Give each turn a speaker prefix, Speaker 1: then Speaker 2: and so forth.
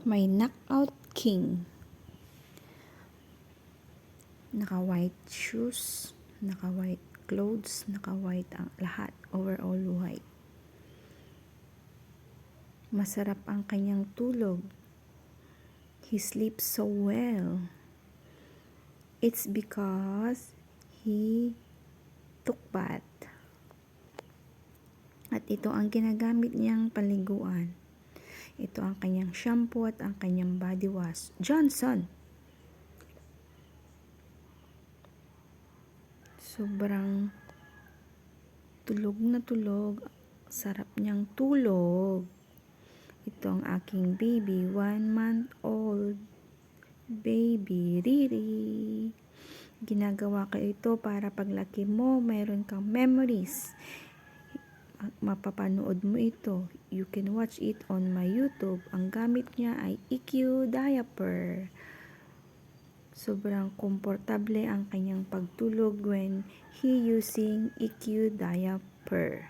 Speaker 1: May knockout king. Naka-white shoes, naka-white clothes, naka-white ang lahat. Overall white. Masarap ang kanyang tulog. He sleeps so well. It's because he took bath. At ito ang ginagamit niyang paliguan. Ito ang kanyang shampoo at ang kanyang body wash. Johnson! Sobrang tulog na tulog. Sarap niyang tulog. Ito ang aking baby, 1-month-old. Baby Riri. Ginagawa ko ito para paglaki mo, mayroon kang memories. Mapapanood mo ito. You can watch it on my YouTube. Ang gamit niya ay EQ diaper. Sobrang komportable ang kanyang pagtulog when he using EQ diaper.